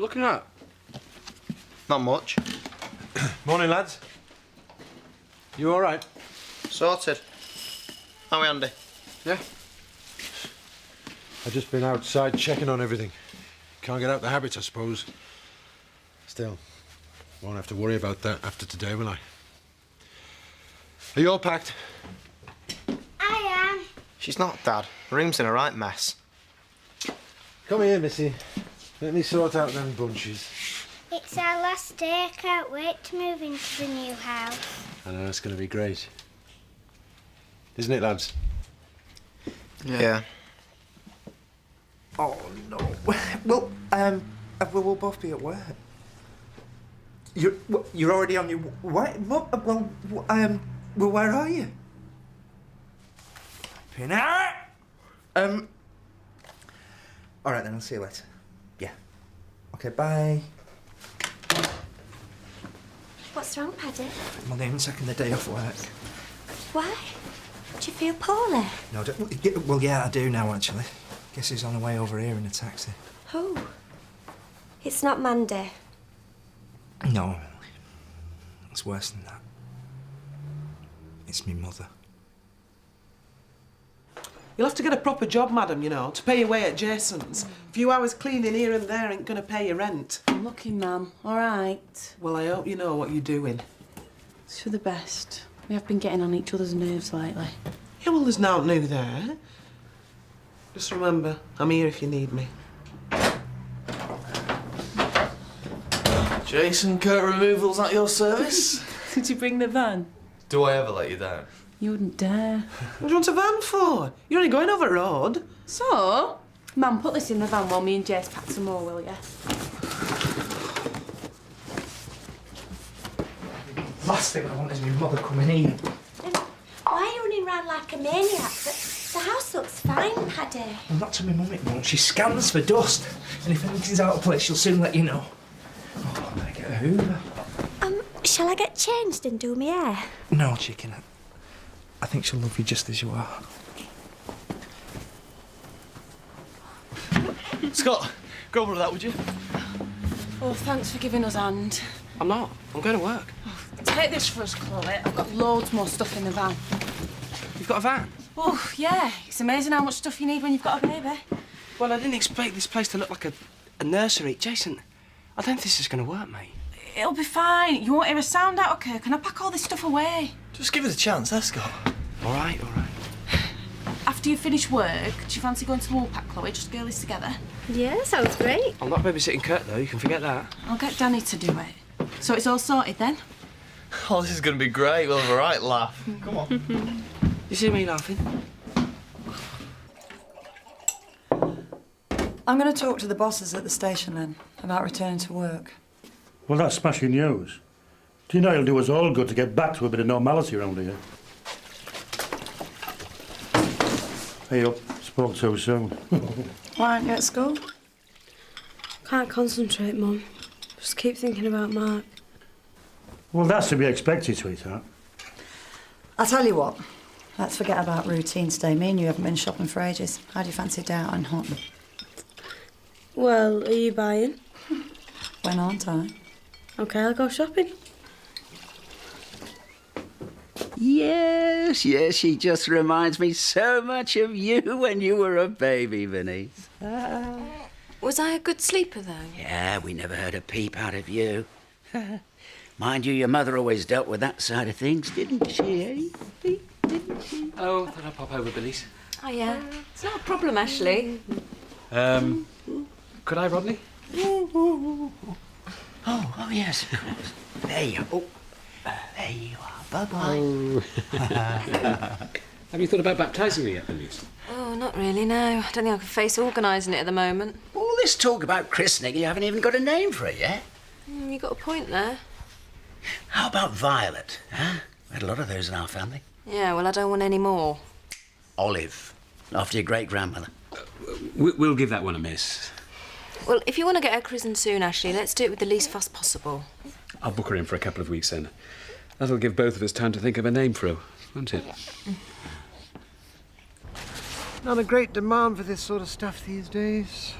you looking at? Not much. Morning, lads. You all right? Sorted. How are we, Andy? Yeah. I've just been outside checking on everything. Can't get out the habit, I suppose. Still, won't have to worry about that after today, will I? Are you all packed? I am. She's not, Dad. The room's in a right mess. Come here, Missy. Let me sort out them bunches. It's our last day. I can't wait to move into the new house. I know, it's going to be great. Isn't it, lads? Yeah. Oh, no. Well, we'll both be at work. You're already on your way? Well, where are you? Pinner! All right, then, I'll see you later. Yeah. Okay, bye. What's wrong, Paddy? I'm only taking the day off work. Why? Do you feel poorly? No, well, yeah, I do now, actually. Guess he's on the way over here in a taxi. Who? It's not Mandy. No, Emily. It's worse than that. It's me mother. You'll have to get a proper job, madam, you know, to pay your way at Jason's. A few hours cleaning here and there ain't gonna pay your rent. I'm looking, ma'am. All right. Well, I hope you know what you're doing. It's for the best. We have been getting on each other's nerves lately. Yeah, well, there's nothing new there. Just remember, I'm here if you need me. Jason, Kurt Removals at your service? Did you bring the van? Do I ever let you down? You wouldn't dare. What do you want a van for? You're only going over the road. So, Mum, put this in the van while me and Jace pack some more, will you? Last thing I want is my mother coming in. Why are you running around like a maniac? The house looks fine, Paddy. Well, not to my mum, it won't. She scans for dust. And if anything's out of place, she'll soon let you know. Oh, I better get a Hoover. Shall I get changed and do my hair? No, chicken. I think she'll love you just as you are. Scott, go over to that, would you? Oh, thanks for giving us hand. I'm not. I'm going to work. Take this for us, Chloe. I've got loads more stuff in the van. You've got a van? Oh, yeah. It's amazing how much stuff you need when you've got a baby. Well, I didn't expect this place to look like a nursery. Jason, I don't think this is going to work, mate. It'll be fine. You won't hear a sound out of Kirk. Can I pack all this stuff away? Just give us a chance, let's go. All right. After you finish work, do you fancy going to Woolpack, Chloe? Just girlies together? Yeah, sounds great. I'm not babysitting Kurt, though. You can forget that. I'll get Danny to do it. So it's all sorted then? Oh, this is going to be great. We'll have a right laugh. Come on. You see me laughing? I'm going to talk to the bosses at the station then about returning to work. Well, that's smashing news. Do you know it'll do us all good to get back to a bit of normality around here? Hey up, spoke too soon. Why aren't you at school? Can't concentrate, Mum. Just keep thinking about Mark. Well, that's to be expected, sweetheart. I'll tell you what. Let's forget about routine today. Me and you haven't been shopping for ages. How do you fancy a day out in Horton? Well, are you buying? When aren't I? OK, I'll go shopping. Yes, she just reminds me so much of you when you were a baby, Vinny. Was I a good sleeper, though? Yeah, we never heard a peep out of you. Mind you, your mother always dealt with that side of things, didn't she, eh? Didn't she? Oh, thought I'd pop over, Billy's. Oh, yeah. It's not a problem, Ashley. Could I, Rodney? Oh, yes, of course. There you are. Oh, there you are. Bye-bye. Oh. Have you thought about baptising me yet, Billy's? Oh, not really, no. I don't think I can face organising it at the moment. All this talk about christening, you haven't even got a name for it yet. You got a point there. How about Violet, huh? We had a lot of those in our family. Yeah, well, I don't want any more. Olive, after your great-grandmother. We'll give that one a miss. Well, if you want to get her christened soon, Ashley, let's do it with the least fuss possible. I'll book her in for a couple of weeks then. That'll give both of us time to think of a name for her, won't it? Not a great demand for this sort of stuff these days.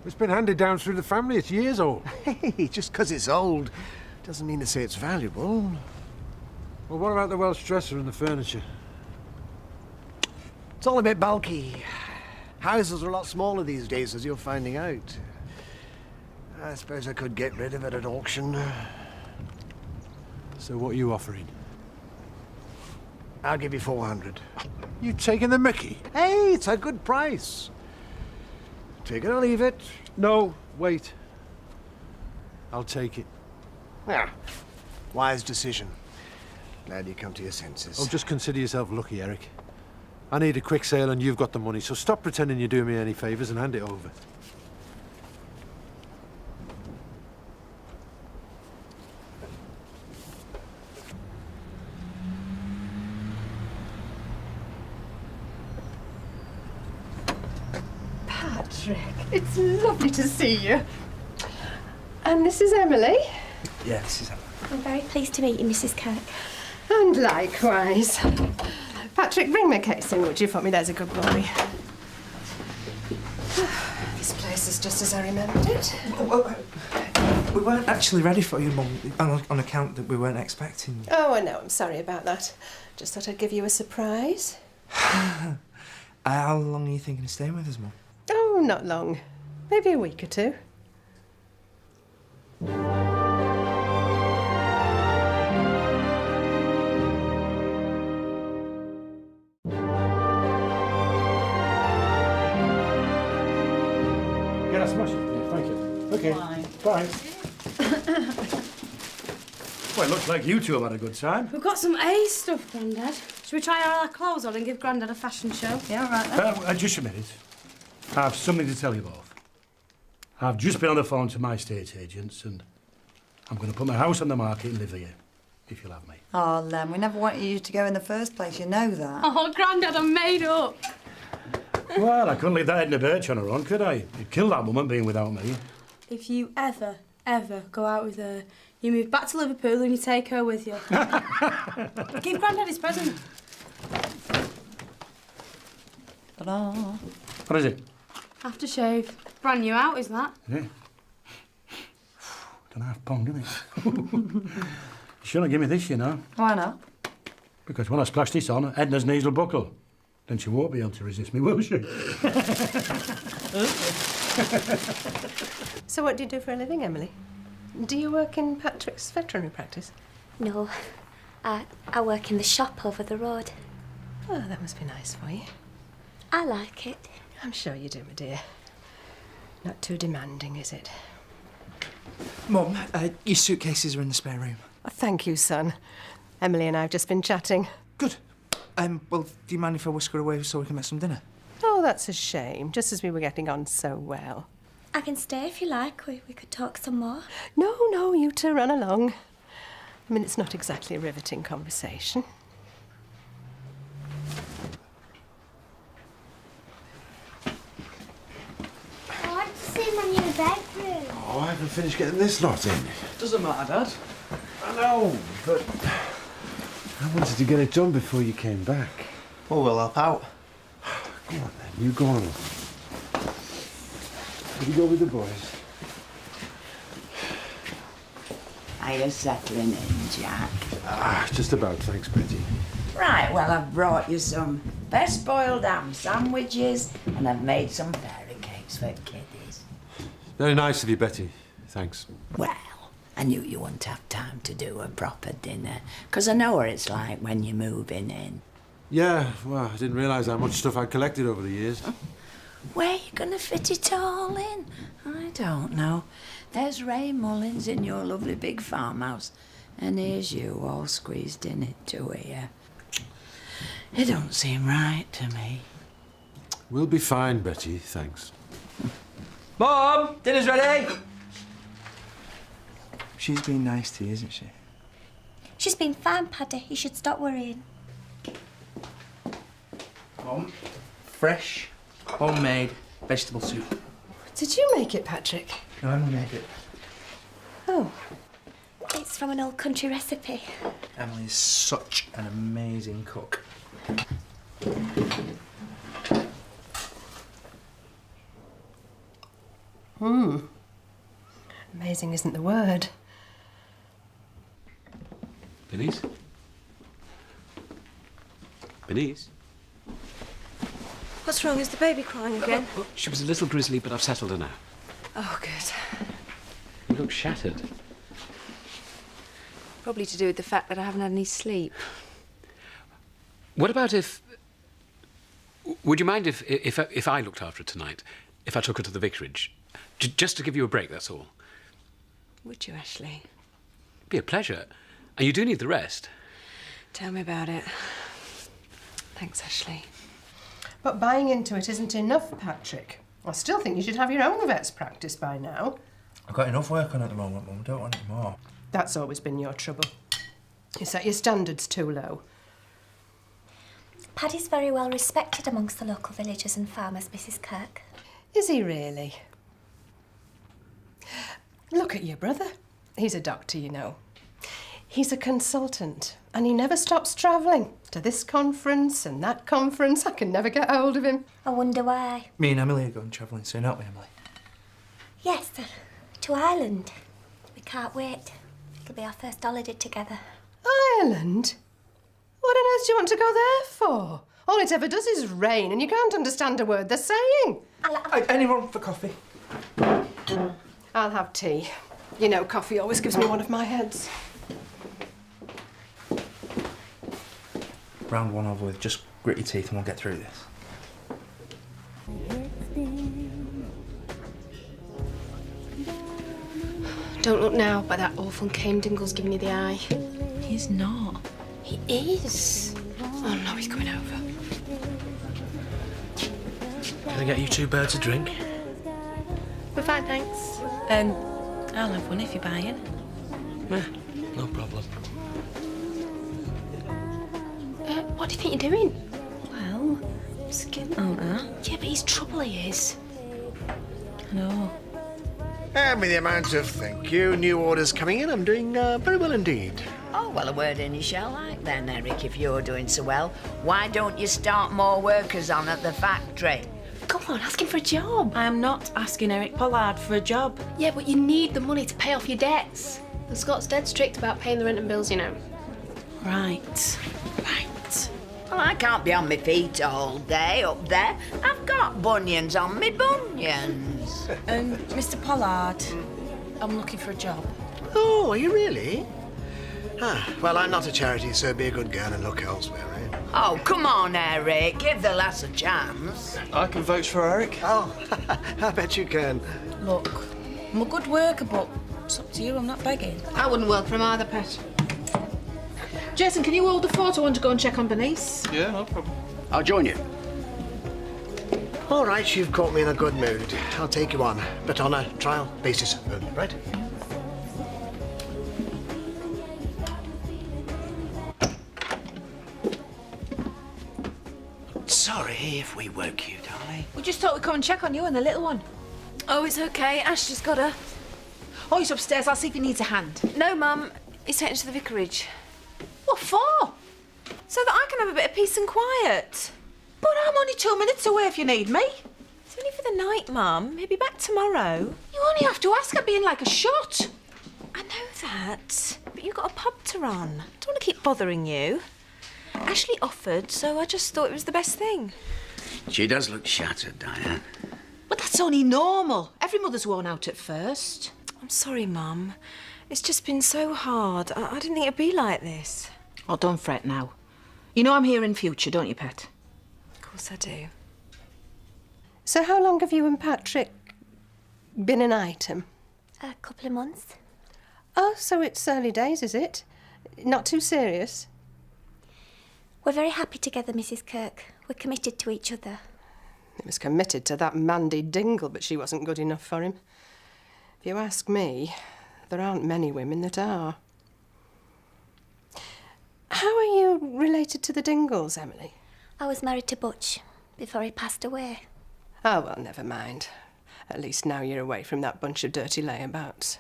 It's been handed down through the family. It's years old. Hey, just 'cause it's old doesn't mean to say it's valuable. Well, what about the Welsh dresser and the furniture? It's all a bit bulky. Houses are a lot smaller these days, as you're finding out. I suppose I could get rid of it at auction. So what are you offering? I'll give you 400. You taking the mickey? Hey, it's a good price. Take it or leave it. No, wait. I'll take it. Yeah, wise decision. Glad you come to your senses. Oh, just consider yourself lucky, Eric. I need a quick sale and you've got the money, so stop pretending you're doing me any favours and hand it over. Patrick, it's lovely to see you. And this is Emily. Yeah, this is Emily. I'm very pleased to meet you, Mrs. Kirk. And likewise. Patrick, bring me a case in, would you, for me? There's a good boy. This place is just as I remembered it. We weren't actually ready for you, Mum, on account that we weren't expecting you. Oh, I know. I'm sorry about that. Just thought I'd give you a surprise. How long are you thinking of staying with us, Mum? Oh, not long. Maybe a week or two. Yeah, that's much. Yeah, thank you. Okay. Bye. Well, it looks like you two have had a good time. We've got some A stuff, Grandad. Should we try all our clothes on and give Grandad a fashion show? Yeah, all right then. Just a minute. I have something to tell you both. I've just been on the phone to my estate agents and I'm going to put my house on the market and live here, if you'll have me. Oh, Len, we never wanted you to go in the first place. You know that. Oh, Grandad, I'm made up. Well, I couldn't leave that Edna Birch on her own, could I? You'd kill that woman being without me. If you ever go out with her, you move back to Liverpool and you take her with you. Give Grandad his present. Ta-da. What is it? Aftershave. Brand new out, is that? Yeah. Don't have pong, isn't it? You shouldn't give me this, you know. Why not? Because when I splash this on, Edna's knees will buckle. Then she won't be able to resist me, will she? So what do you do for a living, Emily? Do you work in Patrick's veterinary practice? No, I work in the shop over the road. Oh, that must be nice for you. I like it. I'm sure you do, my dear. Not too demanding, is it? Mum, your suitcases are in the spare room. Oh, thank you, son. Emily and I have just been chatting. Good. Well, do you mind if I whisk her away so we can make some dinner? Oh, that's a shame, just as we were getting on so well. I can stay if you like. We could talk some more. No, you two run along. I mean, it's not exactly a riveting conversation. I want to see my new bedroom. Oh, I haven't finished getting this lot in. Doesn't matter, Dad. I know, but I wanted to get it done before you came back. Well, we'll help out. Go on then, you go on. You go with the boys. Are you settling in, Jack? Just about, thanks, Betty. Right, well, I've brought you some best boiled ham sandwiches and I've made some fairy cakes for kiddies. Very nice of you, Betty. Thanks. Well, I knew you wouldn't have time to do a proper dinner, 'cause I know what it's like when you're moving in. Yeah, well, I didn't realise how much stuff I'd collected over the years. Where are you going to fit it all in? I don't know. There's Ray Mullins in your lovely big farmhouse, and here's you all squeezed in it to here. It don't seem right to me. We'll be fine, Betty, thanks. Mom, dinner's ready. She's been nice to you, isn't she? She's been fine, Paddy. You should stop worrying. Mum, fresh, homemade vegetable soup. Did you make it, Patrick? No, Emily made it. Oh. It's from an old country recipe. Emily's such an amazing cook. Amazing isn't the word. Bernice? Bernice? What's wrong? Is the baby crying again? She was a little grizzly, but I've settled her now. Oh, good. You look shattered. Probably to do with the fact that I haven't had any sleep. What about if... Would you mind if I looked after her tonight? If I took her to the vicarage? Just to give you a break, that's all. Would you, Ashley? It'd be a pleasure. And you do need the rest. Tell me about it. Thanks, Ashley. But buying into it isn't enough, Patrick. I still think you should have your own vet's practice by now. I've got enough work on at the moment, Mum. I don't want any more. That's always been your trouble. You set your standards too low. Paddy's very well respected amongst the local villagers and farmers, Mrs. Kirk. Is he really? Look at your brother. He's a doctor, you know. He's a consultant, and he never stops travelling to this conference and that conference. I can never get hold of him. I wonder why. Me and Emily are going travelling soon, aren't we, Emily? Yes, to Ireland. We can't wait. It'll be our first holiday together. Ireland? What on earth do you want to go there for? All it ever does is rain, and you can't understand a word they're saying. Anyone for coffee? I'll have tea. You know, coffee always gives me one of my heads. Round one over with. Just grit your teeth and we'll get through this. Don't look now, but that awful Cane Dingle's giving you the eye. He's not. He is. Oh no, he's coming over. Can I get you 2 birds a drink? We're fine, thanks. I'll have one if you're buying. No problem. What do you think you're doing? Well, just getting on her. Yeah, but he's trouble, he is. I know. And with the amount of thank you, new orders coming in, I'm doing very well indeed. Oh, well, a word in you shall like then, Eric, if you're doing so well. Why don't you start more workers on at the factory? Go on, ask him for a job. I am not asking Eric Pollard for a job. Yeah, but you need the money to pay off your debts. The Scots dead strict about paying the rent and bills, you know. Right. Well, I can't be on my feet all day up there. I've got bunions on me bunions. Mr. Pollard, I'm looking for a job. Oh, are you really? Ah, well, I'm not a charity, so be a good girl and look elsewhere, eh? Oh, come on, Eric. Give the lass a chance. I can vote for Eric. Oh, I bet you can. Look, I'm a good worker, but it's up to you. I'm not begging. I wouldn't work for him either, Pet. Jason, can you hold the fort? I want to go and check on Bernice. Yeah, no problem. I'll join you. All right, you've caught me in a good mood. I'll take you on, but on a trial basis only, right? Sorry if we woke you, darling. We just thought we'd come and check on you and the little one. Oh, it's okay. Ash just got her. Oh, he's upstairs. I'll see if he needs a hand. No, Mum. He's taken to the vicarage. What for? So that I can have a bit of peace and quiet. But I'm only 2 minutes away if you need me. It's only for the night, Mum. He'll be back tomorrow. You only have to ask. I'd be in like a shot. I know that, but you've got a pub to run. I don't want to keep bothering you. Ashley offered, so I just thought it was the best thing. She does look shattered, Diane. But that's only normal. Every mother's worn out at first. I'm sorry, Mum. It's just been so hard. I didn't think it'd be like this. Oh, don't fret now. You know I'm here in future, don't you, Pet? Of course I do. So how long have you and Patrick been an item? A couple of months. Oh, so it's early days, is it? Not too serious? We're very happy together, Mrs. Kirk. We're committed to each other. He was committed to that Mandy Dingle, but she wasn't good enough for him. If you ask me, there aren't many women that are. How are you related to the Dingles, Emily? I was married to Butch before he passed away. Oh, well, never mind. At least now you're away from that bunch of dirty layabouts.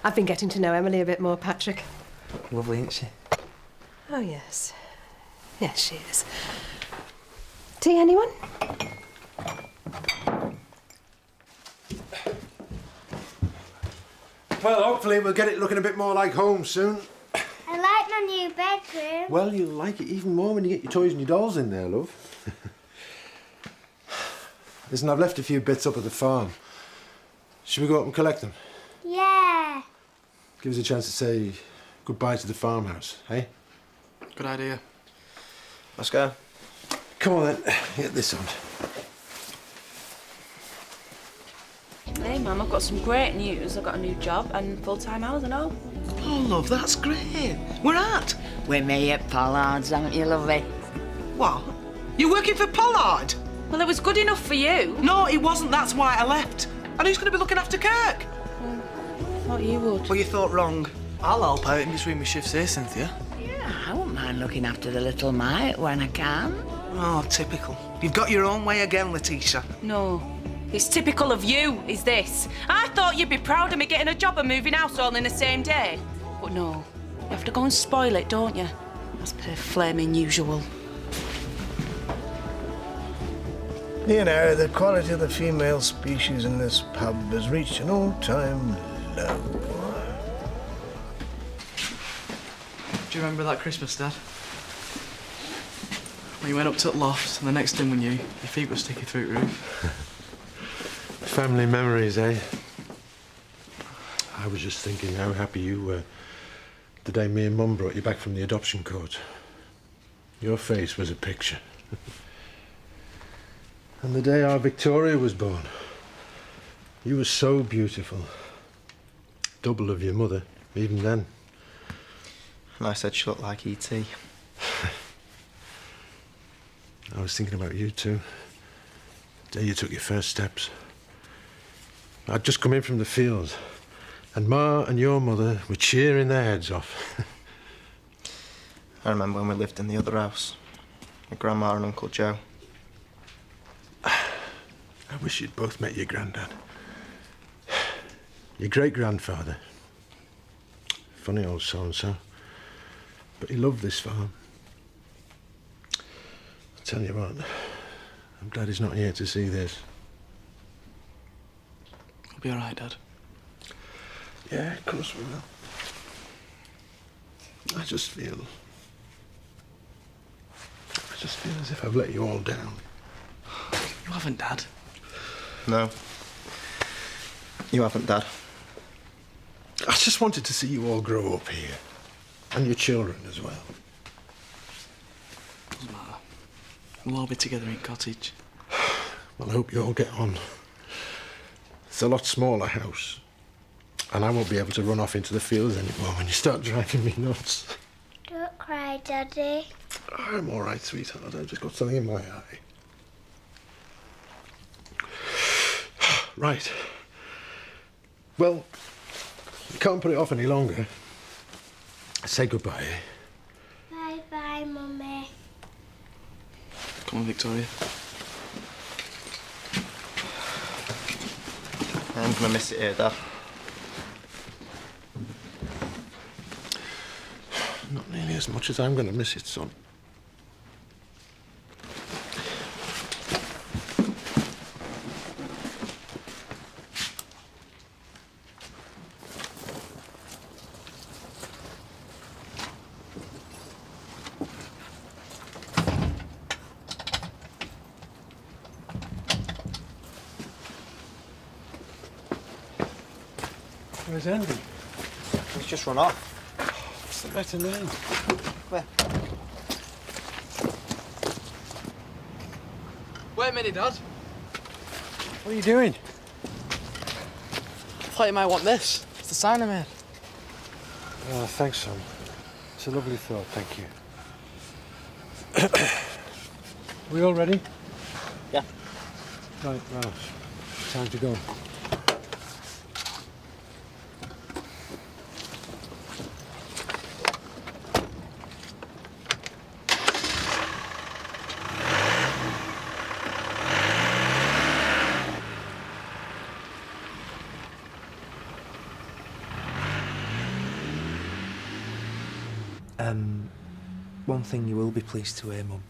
I've been getting to know Emily a bit more, Patrick. Lovely, isn't she? Oh, yes. Yes, she is. Tea, anyone? Well, hopefully we'll get it looking a bit more like home soon. I like my new bedroom. Well, you'll like it even more when you get your toys and your dolls in there, love. Listen, I've left a few bits up at the farm. Should we go up and collect them? Yeah. Give us a chance to say goodbye to the farmhouse, hey? Good idea. Let's go. Come on then, get this on. Hey, Mum, I've got some great news. I've got a new job and full-time hours and all. Oh, love, that's great. Where at? With me at Pollard's, aren't you, lovely? What? You're working for Pollard? Well, it was good enough for you. No, it wasn't. That's why I left. And who's going to be looking after Kirk? I thought you would. Well, you thought wrong. I'll help out in between my shifts here, Cynthia. Yeah, I won't mind looking after the little mite when I can. Oh, typical. You've got your own way again, Letitia. No. It's typical of you, is this. I thought you'd be proud of me getting a job and moving house all in the same day. But no. You have to go and spoil it, don't you? As per flaming usual. You know, the quality of the female species in this pub has reached an all-time low. Do you remember that Christmas, Dad? When you went up to the loft and the next thing we knew, your feet were sticking through the roof. Family memories, eh? I was just thinking how happy you were the day me and Mum brought you back from the adoption court. Your face was a picture. And the day our Victoria was born, you were so beautiful. Double of your mother, even then. And I said she looked like E.T. I was thinking about you too. The day you took your first steps. I'd just come in from the fields, and Ma and your mother were cheering their heads off. I remember when we lived in the other house, with Grandma and Uncle Joe. I wish you'd both met your granddad. Your great-grandfather. Funny old so-and-so. But he loved this farm. I'll tell you what, I'm glad he's not here to see this. It'll be all right, Dad. Yeah, of course we will. I just feel as if I've let you all down. You haven't, Dad. No. You haven't, Dad. I just wanted to see you all grow up here. And your children as well. Doesn't matter. We'll all be together in cottage. Well, I hope you all get on. It's a lot smaller house. And I won't be able to run off into the fields anymore when you start driving me nuts. Don't cry, Daddy. I'm all right, sweetheart. I've just got something in my eye. Right. Well, you can't put it off any longer. Say goodbye. Bye-bye, Mummy. Come on, Victoria. I'm gonna miss it here, Dad. Not nearly as much as I'm going to miss it, son. Where's Andy? He's just run off. What's the better name? Where? Wait a minute, Dad. What are you doing? I thought you might want this. It's the sign I made. Oh, thanks, son. It's a lovely thought, thank you. We all ready? Yeah. Right, well, time to go. One thing you will be pleased to hear, Mum.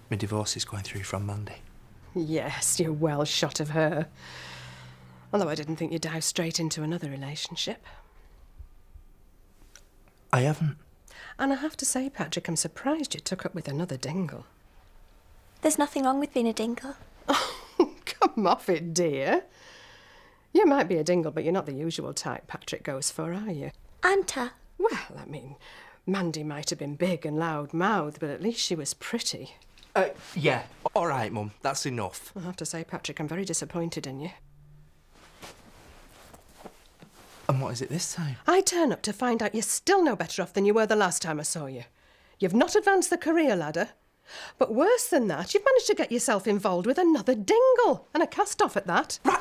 My divorce is going through from Monday. Yes, you're well shot of her. Although I didn't think you'd dive straight into another relationship. I haven't. And I have to say, Patrick, I'm surprised you took up with another dingle. There's nothing wrong with being a dingle. Come off it, dear. You might be a dingle, but you're not the usual type Patrick goes for, are you? Anta. Well, I mean, Mandy might have been big and loud-mouthed, but at least she was pretty. Yeah. All right, Mum. That's enough. I have to say, Patrick, I'm very disappointed in you. And what is it this time? I turn up to find out you're still no better off than you were the last time I saw you. You've not advanced the career ladder. But worse than that, you've managed to get yourself involved with another dingle, and a cast-off at that. Right,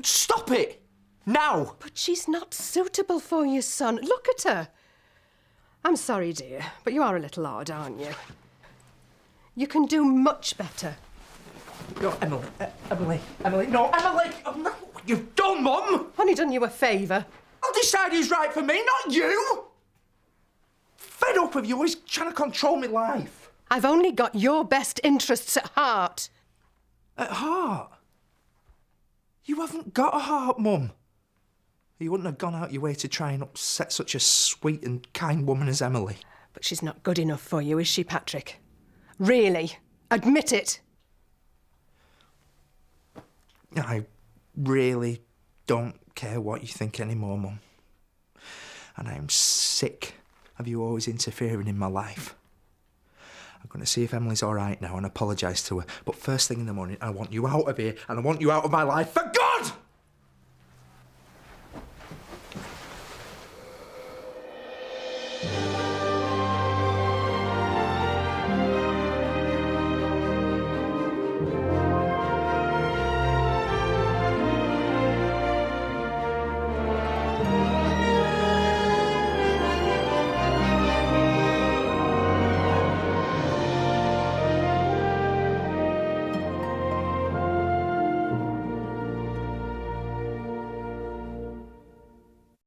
stop it! Now! But she's not suitable for you, son. Look at her. I'm sorry, dear, but you are a little odd, aren't you? You can do much better. No, Emily, Emily, no, Emily! No, you've done, Mum! Only done you a favour. I'll decide who's right for me, not you! Fed up of you always trying to control my life. I've only got your best interests at heart. At heart? You haven't got a heart, Mum. You wouldn't have gone out your way to try and upset such a sweet and kind woman as Emily. But she's not good enough for you, is she, Patrick? Really? Admit it. I really don't care what you think anymore, Mum. And I'm sick of you always interfering in my life. I'm going to see if Emily's all right now and apologise to her. But first thing in the morning, I want you out of here and I want you out of my life, for God!